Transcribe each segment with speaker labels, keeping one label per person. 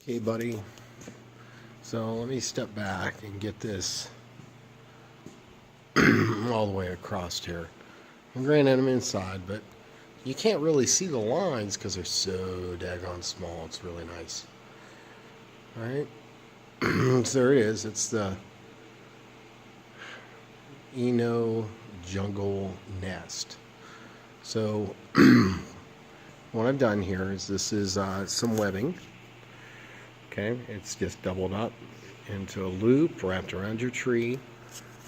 Speaker 1: Hey buddy, so let me step back and get this all the way across here. And granted, I'm inside, but you can't really see the lines because they're so daggone small. It's really nice. Alright, so there it is. It's the Eno Jungle Nest. So what I've done here is this is some webbing. Okay, it's just doubled up into a loop wrapped around your tree.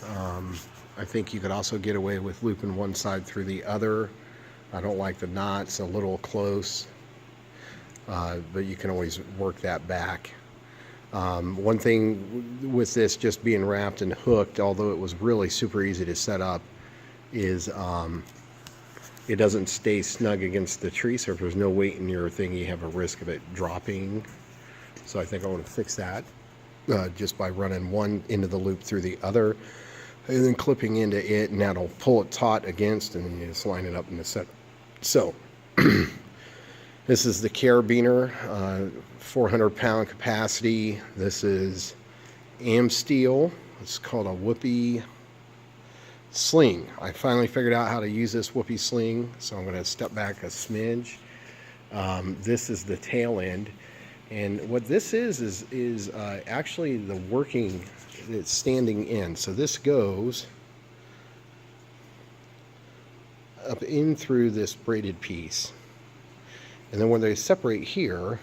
Speaker 1: I think you could also get away with looping one side through the other. I don't like the knots, a little close, but you can always work that back. One thing with this just being wrapped and hooked, although it was really super easy to set up, is it doesn't stay snug against the tree, so if there's no weight in your thing, you have a risk of it dropping. So I think I want to fix that just by running one end of the loop through the other and then clipping into it, and that'll pull it taut against, and then you just line it up in the set. So this is the carabiner, 400-pound capacity. This is am steel. It's called a whoopee sling. I finally figured out how to use this whoopee sling, so I'm going to step back a smidge. This is the tail end. And what this is actually the working, it's standing in. So this goes up in through this braided piece. And then when they separate here,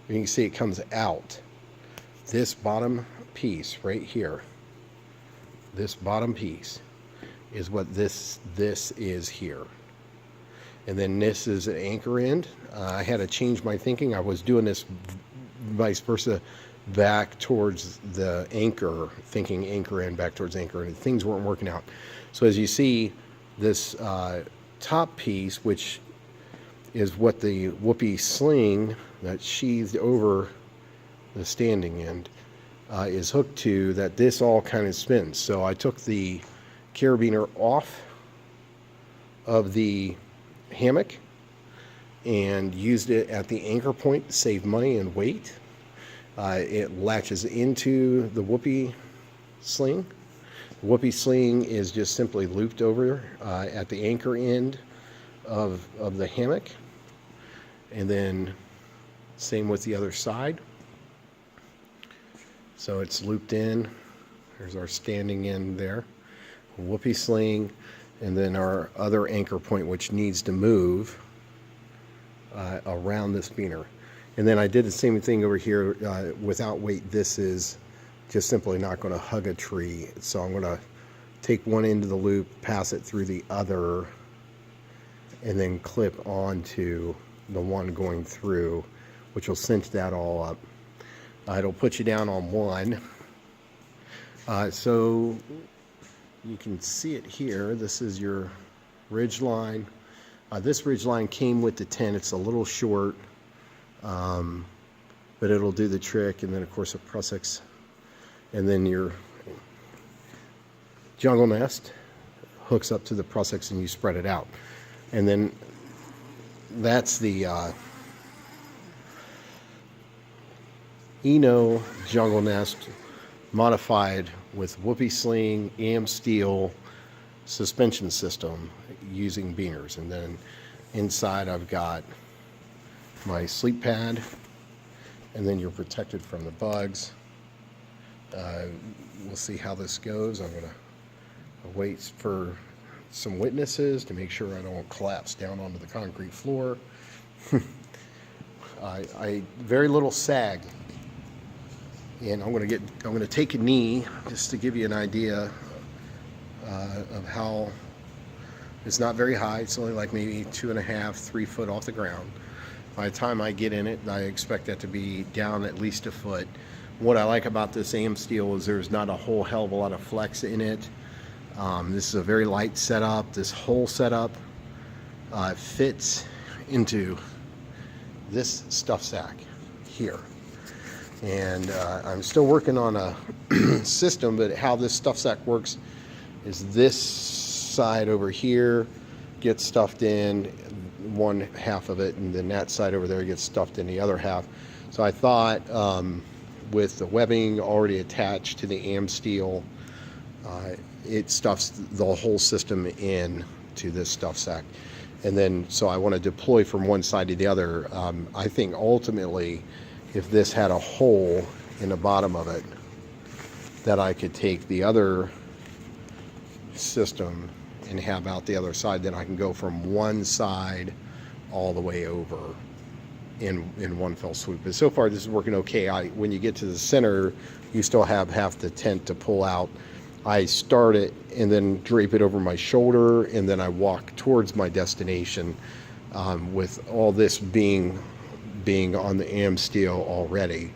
Speaker 1: you can see it comes out. This bottom piece right here, this bottom piece is what this is here. And then this is an anchor end. I had to change my thinking. I was doing this vice versa, back towards the anchor, thinking anchor end, back towards anchor, and things weren't working out. So as you see, this top piece, which is what the whoopee sling that's sheathed over the standing end is hooked to, that this all kind of spins. So I took the carabiner off of the hammock and used it at the anchor point to save money and weight. It latches into the whoopee sling. The whoopee sling is just simply looped over at the anchor end of the hammock, and then same with the other side. So it's looped in. There's our standing end there, whoopee sling, and then our other anchor point, which needs to move around this spinner. And then I did the same thing over here without weight. This is just simply not going to hug a tree. So I'm going to take one end of the loop, pass it through the other, and then clip onto the one going through, which will cinch that all up. It'll put you down on one. So you can see it here. This is your ridge line. This ridge line came with the tent. It's a little short, but it'll do the trick. And then, of course, a prusik. And then your jungle nest hooks up to the prusik, and you spread it out. And then that's the Eno Jungle Nest modified with whoopee sling, am steel suspension system using beaners. And then inside I've got my sleep pad, and then you're protected from the bugs. We'll see how this goes. I'm going to wait for some witnesses to make sure I don't collapse down onto the concrete floor. I very little sag. And I'm going to take a knee just to give you an idea of how it's not very high. It's only like maybe 2.5, 3 foot off the ground. By the time I get in it, I expect that to be down at least a foot. What I like about this am steel is there's not a whole hell of a lot of flex in it. This is a very light setup. This whole setup fits into this stuff sack here. And I'm still working on a system, but how this stuff sack works is this side over here gets stuffed in one half of it, and then that side over there gets stuffed in the other half. So I thought with the webbing already attached to the am steel, it stuffs the whole system in to this stuff sack. And then, so I want to deploy from one side to the other. I think ultimately, if this had a hole in the bottom of it, that I could take the other system and have out the other side, then I can go from one side all the way over in one fell swoop. But so far this is working okay. When you get to the center, you still have half the tent to pull out. I start it and then drape it over my shoulder, and then I walk towards my destination with all this being on the am steel already.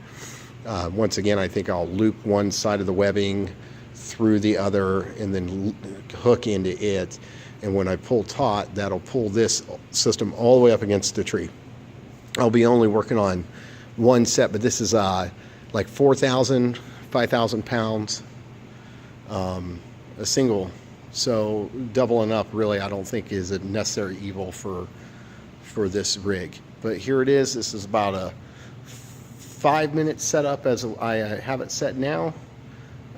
Speaker 1: Once again, I think I'll loop one side of the webbing through the other and then hook into it. And when I pull taut, that'll pull this system all the way up against the tree. I'll be only working on one set, but this is like 4,000, 5,000 pounds, a single. So doubling up really, I don't think is a necessary evil for this rig. But here it is. This is about a 5-minute setup as I have it set now.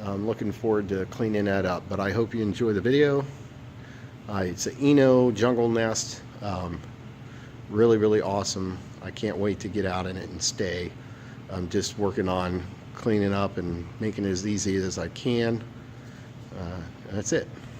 Speaker 1: I'm looking forward to cleaning that up, but I hope you enjoy the video. It's an Eno Jungle Nest. Really, really awesome. I can't wait to get out in it and stay. I'm just working on cleaning up and making it as easy as I can. That's it.